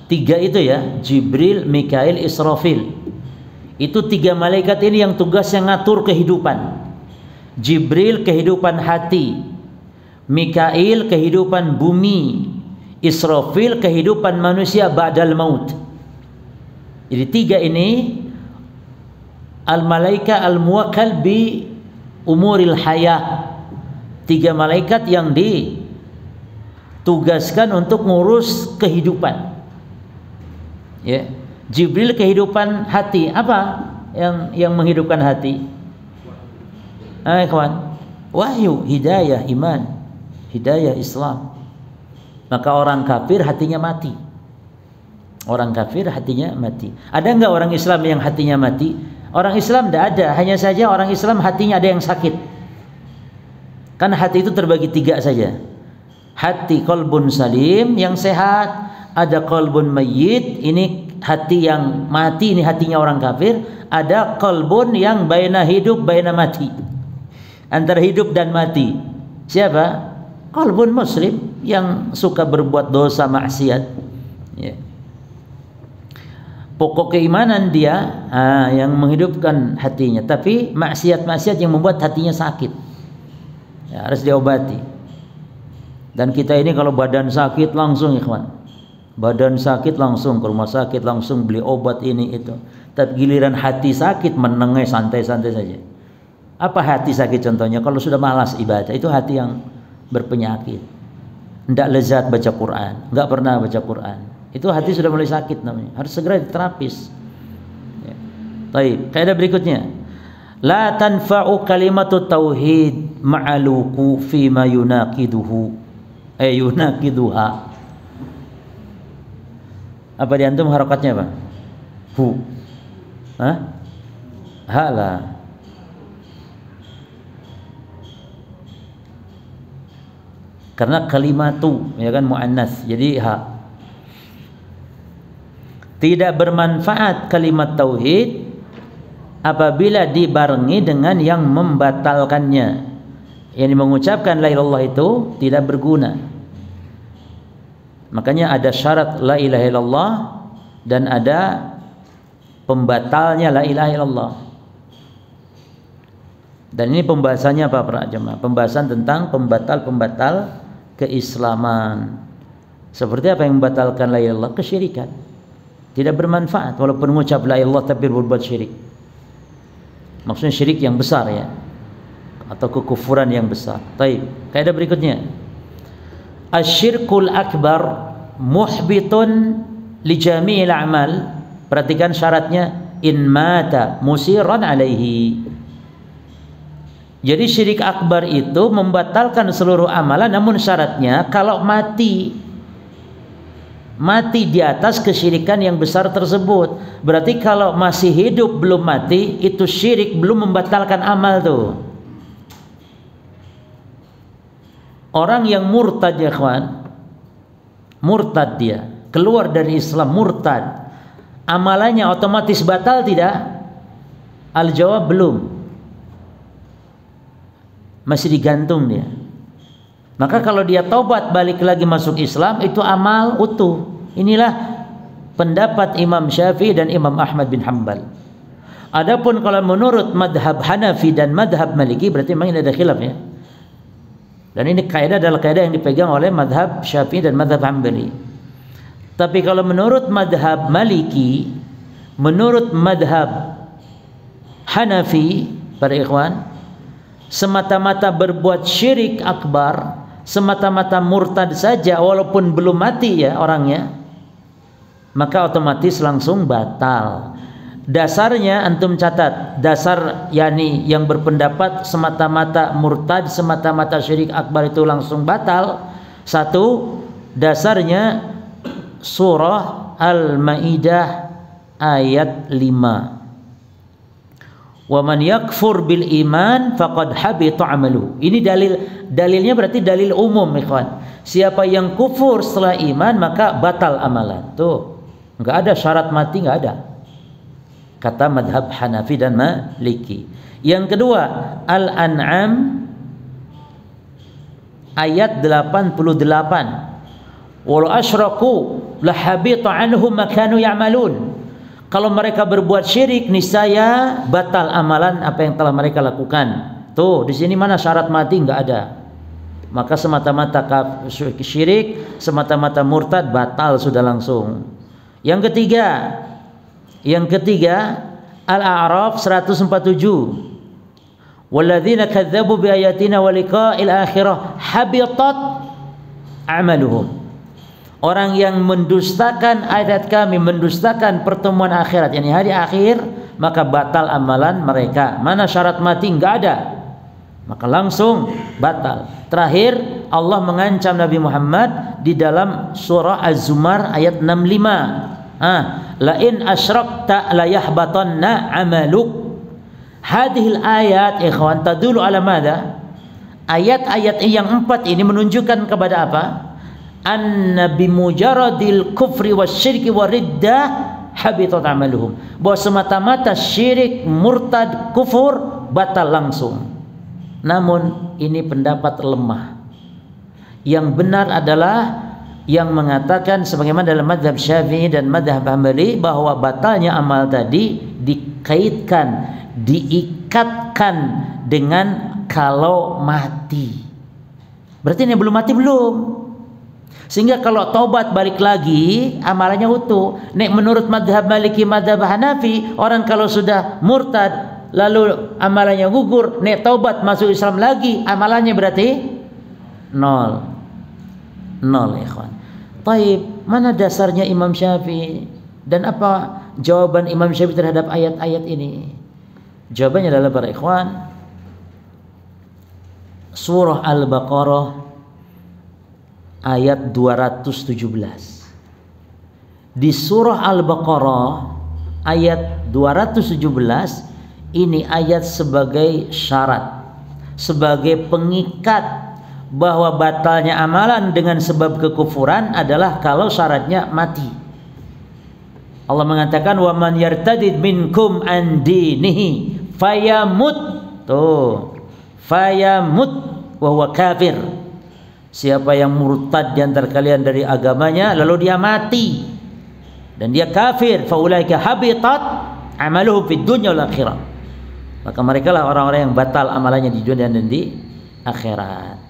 3 itu ya, Jibril, Mikail, Israfil. Itu 3 malaikat ini yang tugasnya ngatur kehidupan. Jibril kehidupan hati, Mikail kehidupan bumi, Israfil kehidupan manusia ba'dal maut. Jadi 3 ini al-malaika al-muwakkal bi umuril hayah. 3 malaikat yang ditugaskan untuk ngurus kehidupan. Ya. Jibril kehidupan hati. Apa yang menghidupkan hati? Kawan, wahyu, hidayah, iman, hidayah Islam. Maka orang kafir hatinya mati. Orang kafir hatinya mati. Ada enggak orang Islam yang hatinya mati? Orang Islam tidak ada. Hanya saja orang Islam hatinya ada yang sakit. Kan hati itu terbagi 3 saja. Hati qalbun salim yang sehat, ada qalbun mayyit, ini hati yang mati, ini hatinya orang kafir. Ada qalbun yang baina hidup baina mati, antara hidup dan mati. Siapa? Qalbun muslim yang suka berbuat dosa maksiat, ya. Pokok keimanan dia yang menghidupkan hatinya, tapi maksiat-maksiat yang membuat hatinya sakit, ya, harus diobati. Dan kita ini kalau badan sakit langsung, ikhwan, badan sakit langsung ke rumah sakit, langsung beli obat ini itu. Tapi giliran hati sakit menengai santai-santai saja. Apa hati sakit contohnya? Kalau sudah malas ibadah, itu hati yang berpenyakit. Tidak lezat baca Quran, nggak pernah baca Quran. Itu hati sudah mulai sakit namanya. Harus segera diterapis. Ya. Baik, kaidah berikutnya. La tanfa'u kalimatu tauhid ma'aluku fima yunaqiduhu. Yunaqiduha. Apa di antum harokatnya apa? Hu. Hah? Hala. Karena kalimatu ya kan muannas, jadi ha. Tidak bermanfaat kalimat tauhid apabila dibarengi dengan yang membatalkannya. Yang mengucapkan la ilaha illallah itu tidak berguna. Makanya ada syarat la ilaha illallah dan ada pembatalnya la ilaha illallah. Dan ini pembahasannya apa para jemaah? Pembahasan tentang pembatal-pembatal keislaman. Seperti apa yang membatalkan la ilaha illallah? Kesyirikan. Tidak bermanfaat walaupun mengucap la ilaha illallah tapi berbuat syirik. Maksudnya syirik yang besar ya, atau kekufuran yang besar. Baik, kaidah berikutnya. Asyirkul akbar muhbitun li jami'il a'mal. Perhatikan syaratnya, in mata musiran alaihi. Jadi syirik akbar itu membatalkan seluruh amalan, namun syaratnya kalau mati di atas kesyirikan yang besar tersebut. Berarti kalau masih hidup belum mati, itu syirik belum membatalkan amal tuh. Orang yang murtad ya kawan, murtad dia, keluar dari Islam, murtad, amalannya otomatis batal tidak? Al-jawab belum, masih digantung dia. Maka kalau dia taubat balik lagi masuk Islam, itu amal utuh. Inilah pendapat Imam Syafi'i dan Imam Ahmad bin Hanbal. Adapun kalau menurut madhab Hanafi dan madhab Maliki, berarti memang ini ada khilaf ya. Dan ini kaidah adalah kaidah yang dipegang oleh madhab Syafi'i dan madhab Hanbali. Tapi kalau menurut madhab Maliki, menurut madhab Hanafi, para ikhwan, semata-mata berbuat syirik akbar, semata-mata murtad saja walaupun belum mati ya orangnya, maka otomatis langsung batal. Dasarnya antum catat, dasar yani yang berpendapat semata-mata murtad, semata-mata syirik akbar itu langsung batal. Satu, dasarnya surah Al-Maidah ayat 5. Wa man yakfur bil iman faqad habita amaluhu. Ini dalilnya berarti dalil umum, ikhwan. Siapa yang kufur setelah iman maka batal amalan. Tuh, enggak ada syarat mati, enggak ada. Kata madhab Hanafi dan Maliki. Yang kedua, Al-An'am ayat 88. Walau asyraku lahabita anhum ma kanu ya'malun. Kalau mereka berbuat syirik, niscaya batal amalan apa yang telah mereka lakukan. Tuh, di sini mana syarat mati, enggak ada. Maka semata-mata syirik, semata-mata murtad, batal sudah langsung. Yang ketiga, Al-A'raf 147. Walladzina kadzdzabu biayatina wa liqa'il akhirah habitat a'maluhum. Orang yang mendustakan ayat kami, mendustakan pertemuan akhirat, yakni hari akhir, maka batal amalan mereka. Mana syarat mati? Enggak ada. Maka langsung batal. Terakhir, Allah mengancam Nabi Muhammad di dalam surah Az-Zumar ayat 65. La in asyrakta la yahbatanna 'amaluk. Hadhil ayat ikhwan tadullu ala madza? Ayat-ayat yang 4 ini menunjukkan kepada apa? Anna bimujaradil kufri wasyirki wariddah habitat amaluhum. Bahwa semata-mata syirik, murtad, kufur batal langsung. Namun ini pendapat lemah. Yang benar adalah yang mengatakan sebagaimana dalam mazhab Syafi'i dan mazhab Hambali bahwa batalnya amal tadi dikaitkan, diikatkan dengan kalau mati. Berarti ini belum mati belum. Sehingga kalau taubat balik lagi amalannya utuh. Nek menurut madhab Maliki, madhab Hanafi, orang kalau sudah murtad lalu amalannya gugur, nek taubat masuk Islam lagi, amalannya berarti nol ikhwan. Taib, mana dasarnya Imam Syafi'i dan apa jawaban Imam Syafi'i terhadap ayat-ayat ini? Jawabannya adalah para ikhwan, surah Al-Baqarah ayat 217. Di surah Al-Baqarah ayat 217 ini ayat sebagai syarat, sebagai pengikat bahwa batalnya amalan dengan sebab kekufuran adalah kalau syaratnya mati. Allah mengatakan wa man yartadid minkum an dinihi fayamut, tuh, fayamut wa huwa kafir. Siapa yang murtad di antara kalian dari agamanya lalu dia mati dan dia kafir, faulaika habitat amaluhum fid dunya wal akhirah. Maka mereka lah orang-orang yang batal amalannya di dunia dan di akhirat.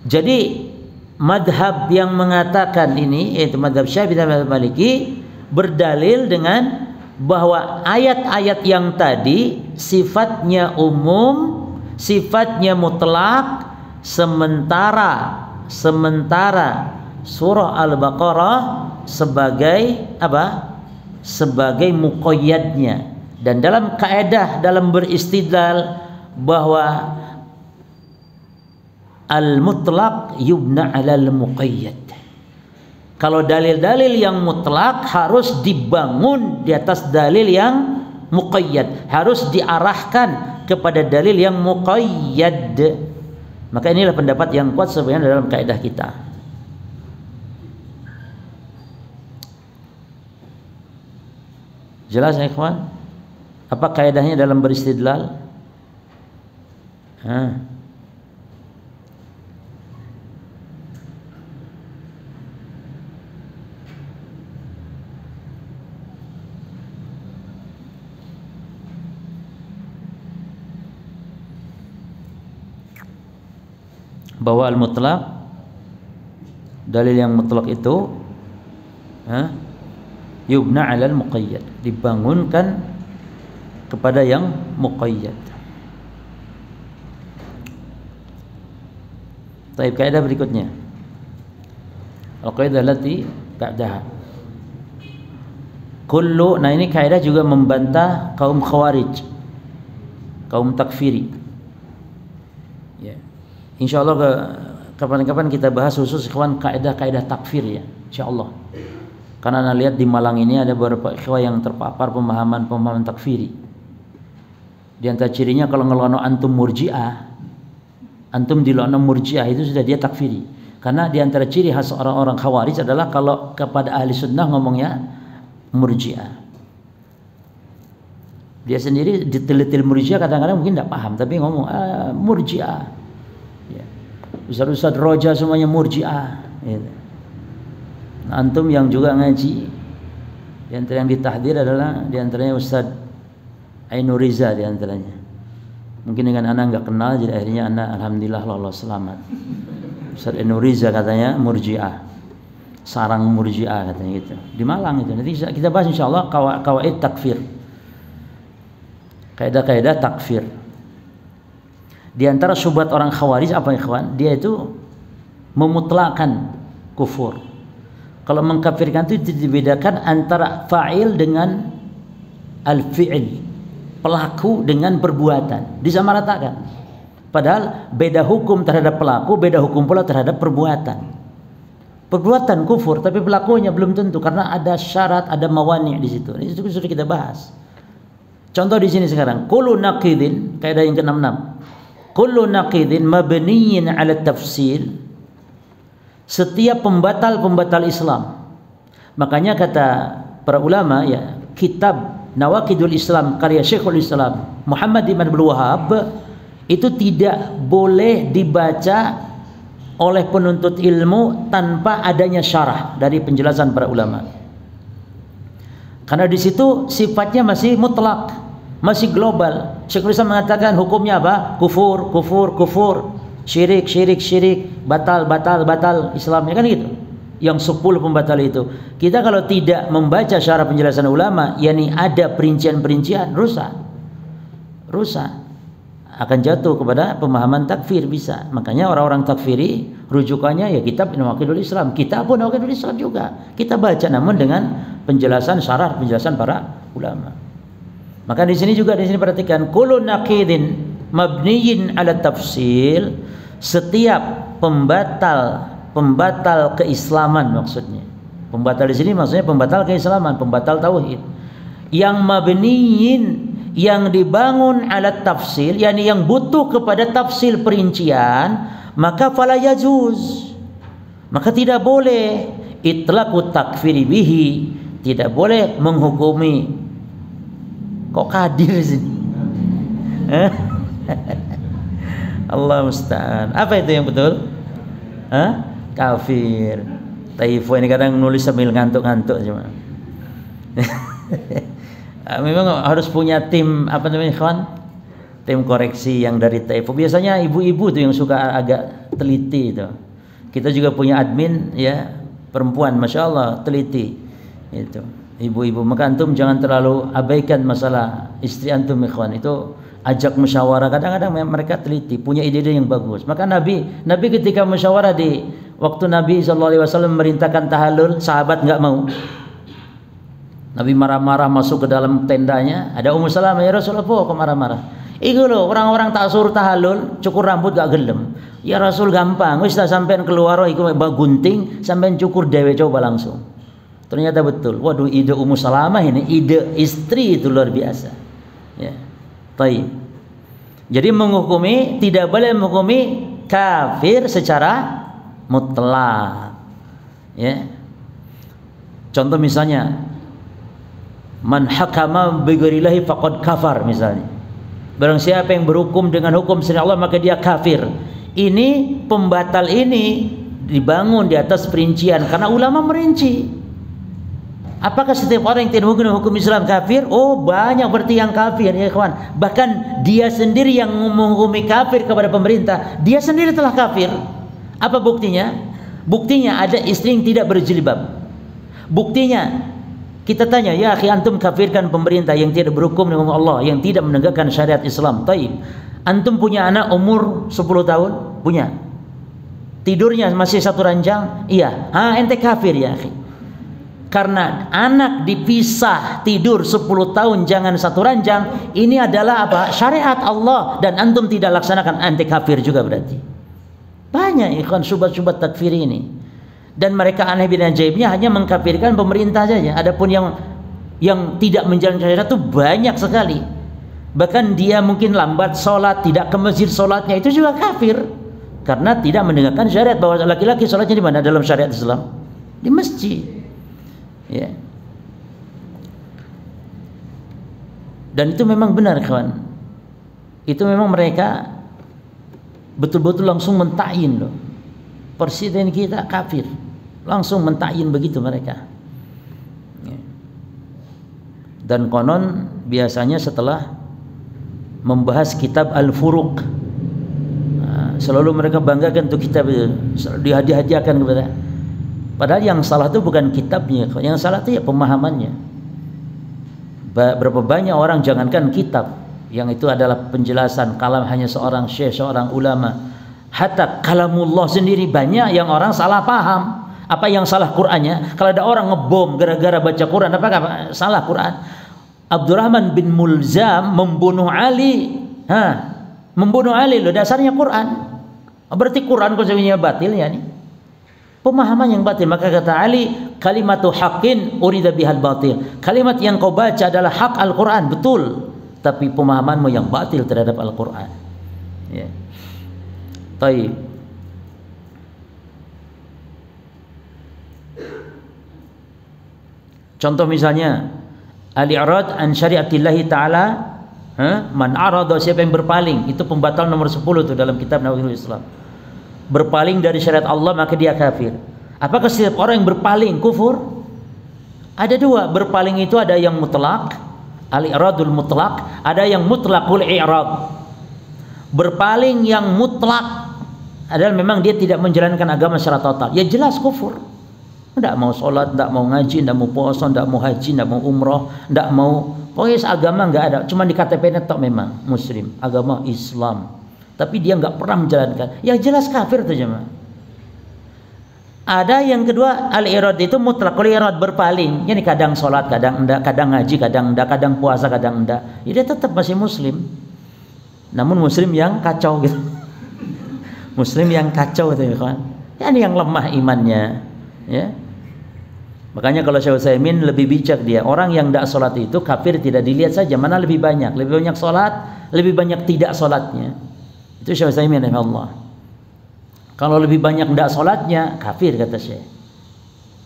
Jadi madhab yang mengatakan ini, yaitu madhab Syafi'i dan madhab Maliki, berdalil dengan bahwa ayat-ayat yang tadi sifatnya umum, sifatnya mutlak, sementara surah Al-Baqarah sebagai apa? Sebagai muqayyadnya. Dan dalam kaidah dalam beristidlal bahwa al-mutlaq yubna 'alal muqayyad. Kalau dalil-dalil yang mutlak harus dibangun di atas dalil yang muqayyad, harus diarahkan kepada dalil yang muqayyad. Maka inilah pendapat yang kuat sebenarnya dalam kaidah kita. Jelas ya ikhwan? Apa kaidahnya dalam beristidlal? Bahwa al-mutlaq, dalil yang mutlak itu yubna 'alal muqayyad, dibangunkan kepada yang muqayyad. Baik, kaidah berikutnya. Al-qaidah allati ba'daha. Kullu, nah ini kaidah juga membantah kaum khawarij, kaum takfiri. Ya. Insyaallah kapan-kapan kita bahas khusus ikhwan kaidah-kaidah takfir ya, insyaallah. Karena Anda lihat di Malang ini ada beberapa ikhwan yang terpapar pemahaman takfiri. Di antara cirinya kalau ngelono antum Murji'ah, antum dilono Murji'ah itu sudah dia takfiri. Karena di antara ciri khas orang-orang Khawarij adalah kalau kepada ahli sunnah ngomongnya Murji'ah. Dia sendiri detail-detail Murji'ah kadang-kadang mungkin tidak paham, tapi ngomong Murji'ah. Ya. Ustaz-ustaz Roja semuanya Murji'ah. Gitu. Nah, antum yang juga ngaji, di antara yang ditahdir adalah di antaranya Ustaz Ainuriza di antaranya. Mungkin dengan anak nggak kenal, jadi akhirnya anak alhamdulillah lolos selamat. Ustaz Ainuriza katanya Murji'ah, sarang Murji'ah katanya gitu. Di Malang itu. Nanti kita bahas insyaallah kawaid takfir. Kaidah-kaidah takfir. Di antara syubhat orang Khawarij apa ikhwan? Dia itu memutlakkan kufur. Kalau mengkafirkan itu dibedakan antara fa'il dengan al-fi'il, pelaku dengan perbuatan, disamaratakan. Padahal beda hukum terhadap pelaku, beda hukum pula terhadap perbuatan. Perbuatan kufur, tapi pelakunya belum tentu karena ada syarat, ada mawani' di situ. Ini sudah kita bahas. Contoh di sini sekarang, kullu naqidin, kaidah yang ke-66. Kullu naqidin mabniyin 'ala tafsil. Setiap pembatal Islam. Makanya kata para ulama ya, kitab Nawaqidul Islam karya Syekhul Islam Muhammad bin Abdul Wahhab itu tidak boleh dibaca oleh penuntut ilmu tanpa adanya syarah dari penjelasan para ulama. Karena di situ sifatnya masih mutlak, masih global. Syekhul Islam mengatakan hukumnya apa? Kufur, kufur, kufur. Syirik, syirik, syirik, batal, batal, batal Islamnya kan gitu. Yang 10 pembatal itu. Kita kalau tidak membaca syarah penjelasan ulama, yakni ada perincian-perincian, rusak. Rusak. Akan jatuh kepada pemahaman takfir bisa. Makanya orang-orang takfiri rujukannya ya kitab Nawaqidul Islam. Kita pun Nawaqidul Islam juga. Kita baca namun dengan penjelasan syarah penjelasan para ulama. Maka di sini juga perhatikan kullu naqidin mabniyin 'ala tafsil. Setiap pembatal keislaman maksudnya. Pembatal di sini maksudnya pembatal keislaman, pembatal tauhid. Yang mabniyin, yang dibangun 'ala tafsil, yakni yang butuh kepada tafsil perincian, maka fala yajuz. Maka tidak boleh itlaqut takfiri bihi, tidak boleh menghukumi. Kok kadir sini? Allah musta'an. Apa itu yang betul? Kafir. Taifo ini kadang nulis sambil ngantuk-ngantuk cuma. Memang harus punya tim apa namanya kawan? Tim koreksi yang dari Taifo. Biasanya ibu-ibu tuh yang suka agak teliti itu. Kita juga punya admin ya perempuan, masya Allah teliti itu. Ibu-ibu, maka antum jangan terlalu abaikan masalah istri antum ikhwan itu. Ajak musyawarah, kadang-kadang mereka teliti, punya ide-ide yang bagus. Maka Nabi ketika musyawarah di waktu Nabi SAW memerintahkan tahallul, sahabat nggak mau. Nabi marah-marah masuk ke dalam tendanya. Ada Ummu Salamah, ya Rasulullah, kok marah-marah? Iku loh, orang-orang tak suruh tahallul, cukur rambut gak gelem. Ya Rasul gampang, wis tak sampean keluar iku gunting, sampean cukur dewe coba langsung. Ternyata betul. Waduh, ide Ummu Salamah ini, ide istri itu luar biasa. Ya. Taib. Jadi menghukumi, tidak boleh menghukumi kafir secara mutlak. Ya. Contoh misalnya, man hakama bi ghairillahi faqad kafar misalnya. Barang siapa yang berhukum dengan hukum selain Allah maka dia kafir. Ini pembatal ini dibangun di atas perincian karena ulama merinci. Apakah setiap orang yang tidak menggunakan hukum Islam kafir? Oh, banyak berarti yang kafir ya kawan. Bahkan dia sendiri yang menghukumi kafir kepada pemerintah, dia sendiri telah kafir. Apa buktinya? Buktinya ada istri yang tidak berjilbab. Buktinya kita tanya, ya akhi, antum kafirkan pemerintah yang tidak berhukum dengan Allah, yang tidak menegakkan syariat Islam. Taib. Antum punya anak umur 10 tahun? Punya. Tidurnya masih satu ranjang? Iya. Ente kafir ya akhi. Karena anak dipisah tidur 10 tahun jangan satu ranjang, ini adalah apa? Syariat Allah, dan antum tidak laksanakan, ente kafir juga berarti. Banyak ikhwan syubhat-syubhat takfir ini. Dan mereka aneh bin ajaibnya hanya mengkafirkan pemerintah saja. Adapun yang tidak menjalankan syariat itu banyak sekali. Bahkan dia mungkin lambat sholat, tidak ke masjid sholatnya, itu juga kafir. Karena tidak mendengarkan syariat bahwa laki-laki sholatnya di mana dalam syariat Islam? Di masjid. Ya. Dan itu memang benar kawan. Itu memang mereka betul-betul langsung mentayin loh. Presiden kita kafir. Langsung mentayin begitu mereka. Ya. Dan konon biasanya setelah membahas kitab Al-Furuq, selalu mereka banggakan tuh kitab itu, dihadiahkan kepada. Padahal yang salah itu bukan kitabnya, yang salah itu ya pemahamannya. Berapa banyak orang jangankan kitab, yang itu adalah penjelasan kalam hanya seorang syekh, seorang ulama, hatta kalamullah sendiri banyak yang orang salah paham. Apa yang salah Qur'annya? Kalau ada orang ngebom gara-gara baca Quran, apa salah Quran? Abdurrahman bin Mulzam membunuh Ali, membunuh Ali loh, dasarnya Quran. Berarti Quran konsepnya batil ya nih. Pemahaman yang batil. Maka kata Ali, kalimatu haqqin urida bihal batil. Kalimat yang kau baca adalah hak Al-Quran, betul. Tapi pemahamanmu yang batil terhadap Al-Quran. Ya. Taib. Contoh misalnya al-i'rad an syariatillahi ta'ala, man arada, siapa yang berpaling, itu pembatal nomor 10 tuh dalam kitab Nawaqidul Islam. Berpaling dari syariat Allah maka dia kafir. Apakah setiap orang yang berpaling kufur? Ada dua, berpaling itu ada yang mutlak, al-i'radul mutlak, ada yang mutlakul i'rad. Berpaling yang mutlak adalah memang dia tidak menjalankan agama secara total, ya jelas kufur. Tidak mau sholat, tidak mau ngaji, tidak mau puasa, tidak mau haji, tidak mau umroh, tidak mau, pokoknya agama nggak ada, cuma di KTP-nya tok memang muslim, agama Islam, tapi dia nggak pernah menjalankan, ya jelas kafir tuh jemaah. Ada yang kedua, al-irad itu mutlakul irad, berpaling, jadi kadang sholat, kadang enggak, kadang ngaji, kadang enggak, kadang puasa, kadang enggak, ya dia tetap masih muslim, namun muslim yang kacau gitu. Muslim yang kacau gitu ya kawan, ini yang lemah imannya, ya. Makanya kalau Syekh Utsaimin lebih bijak dia, orang yang tidak sholat itu kafir tidak dilihat saja mana lebih banyak sholat, lebih banyak tidak sholatnya. Itu Syekh Utsaimin rahimahullah. Kalau lebih banyak tidak sholatnya kafir kata Syekh.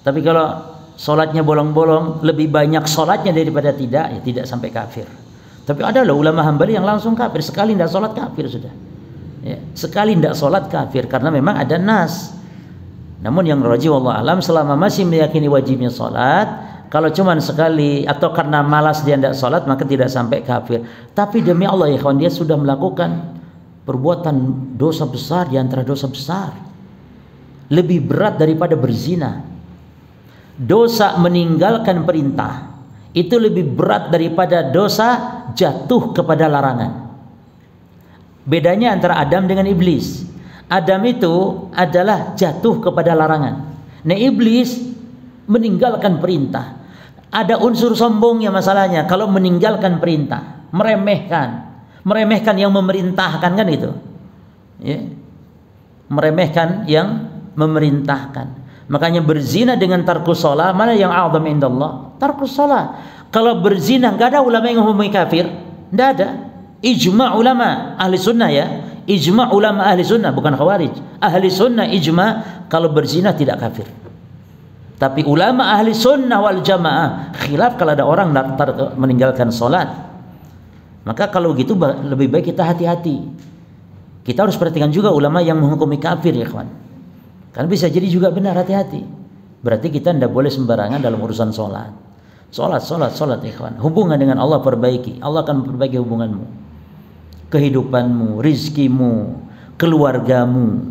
Tapi kalau sholatnya bolong-bolong, lebih banyak sholatnya daripada tidak, ya tidak sampai kafir. Tapi ada loh ulama Hambali yang langsung kafir, sekali tidak sholat kafir sudah. Ya, sekali tidak sholat kafir karena memang ada nas. Namun yang rajih wallahu alam, selama masih meyakini wajibnya sholat, kalau cuma sekali atau karena malas dia tidak sholat maka tidak sampai kafir. Tapi demi Allah ya kawan, dia sudah melakukan perbuatan dosa besar di antara dosa besar, lebih berat daripada berzina. Dosa meninggalkan perintah itu lebih berat daripada dosa jatuh kepada larangan. Bedanya antara Adam dengan iblis, Adam itu adalah jatuh kepada larangan. Nah iblis meninggalkan perintah. Ada unsur sombongnya masalahnya. Kalau meninggalkan perintah, meremehkan yang memerintahkan kan itu, ya. Meremehkan yang memerintahkan. Makanya berzina dengan tarkus shalah, mana yang a'zam indallah? Tarkus shalah. Kalau berzina nggak ada ulama yang menghukumi kafir, nggak ada. Ijma ulama ahli sunnah ya. Ijma ulama ahli sunnah, bukan khawarij. Ahli sunnah ijma kalau berzina tidak kafir. Tapi ulama ahli sunnah wal jamaah khilaf kalau ada orang meninggalkan sholat. Maka kalau gitu lebih baik kita hati-hati. Kita harus perhatikan juga ulama yang menghukumi kafir ya kawan. Karena bisa jadi juga benar, hati-hati. Berarti kita tidak boleh sembarangan dalam urusan sholat. Sholat ya kawan. Hubungan dengan Allah perbaiki. Allah akan memperbaiki hubunganmu, kehidupanmu, rizkimu, keluargamu,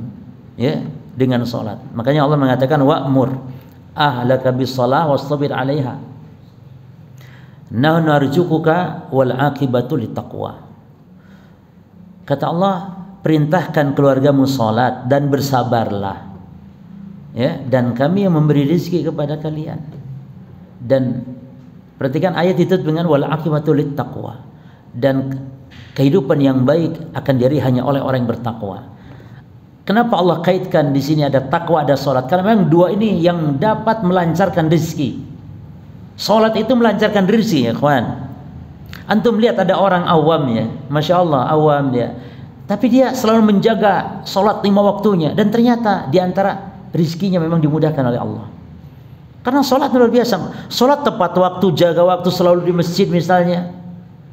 ya, dengan sholat. Makanya Allah mengatakan wa'mur ahlaka bis-shalah wastabir 'alaiha. Nahnu narzuquka wal 'aqibatu littaqwa. Kata Allah, perintahkan keluargamu sholat dan bersabarlah, ya, dan kami yang memberi rezeki kepada kalian. Dan perhatikan ayat itu dengan wal 'aqibatu littaqwa, dan kehidupan yang baik akan diraih hanya oleh orang yang bertakwa. Kenapa Allah kaitkan di sini ada takwa, ada sholat? Karena memang dua ini yang dapat melancarkan rezeki. Sholat itu melancarkan rezeki ya kawan. Antum lihat ada orang awam ya, masya Allah awam dia, tapi dia selalu menjaga sholat 5 waktunya, dan ternyata diantara rizkinya memang dimudahkan oleh Allah. Karena sholat luar biasa, sholat tepat waktu, jaga waktu, selalu di masjid misalnya,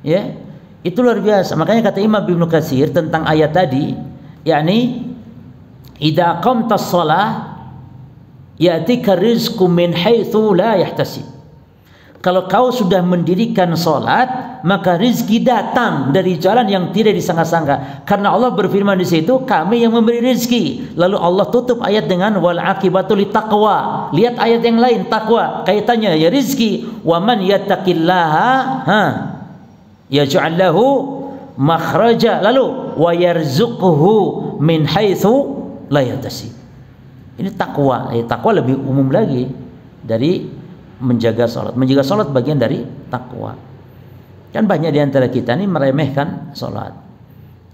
ya itu luar biasa. Makanya kata Imam Ibnu Katsir tentang ayat tadi, yakni idza aqamtas shalah ya'tika rizqu min haitsu la yahtasib. Kalau kau sudah mendirikan sholat, maka rizki datang dari jalan yang tidak disangka-sangka. Karena Allah berfirman di situ, kami yang memberi rizki. Lalu Allah tutup ayat dengan wal akibatu litaqwa. Lihat ayat yang lain, takwa. Kaitannya ya rizki. Wa man yattaqillaha yaj'al lahu makhraja. Lalu wa yarzuqhu min haitsu la yahtasib. Ini takwa. Takwa lebih umum lagi dari menjaga sholat. Menjaga sholat bagian dari takwa. Kan banyak di antara kita ini meremehkan sholat.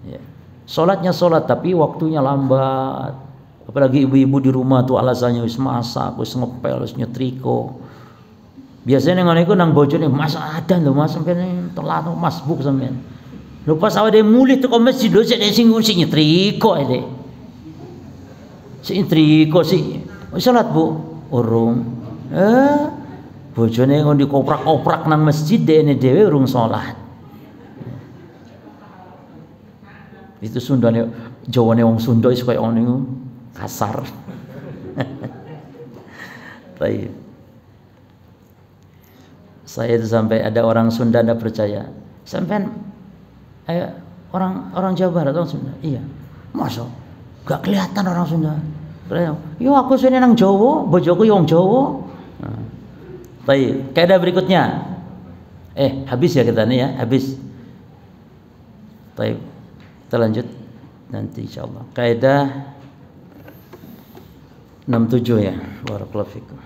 Ya. Sholatnya sholat tapi waktunya lambat. Apalagi ibu-ibu di rumah tuh alasannya wis masak, wis ngepel, wis nyetrika. Biasanya ngono iku nang bojone masak adan lho Mas, sampeyan telat masbuk sampeyan. Lho pas awake mulih teko masjid lho sik sing nyetrika iki. Sik nyetrika sik. Wis salat Bu? Urung. Bojone ngono dikoprak-koprak nang masjid dhewe urung salat. Itu Sundane, Jawane wong Sunda wis koyo ngono kasar. Baik. Saya itu sampai ada orang Sunda ndak percaya. Sampean orang Jawa Barat, orang Sunda. Iya. Masa gak kelihatan orang Sunda. Yo aku sini nang Jawa, bojoku yo wong Jawa. Baik, kaidah berikutnya. Habis ya kita nih ya, habis. Baik. Kita lanjut nanti insyaallah. Kaidah 67 ya. Barakallahu fikum.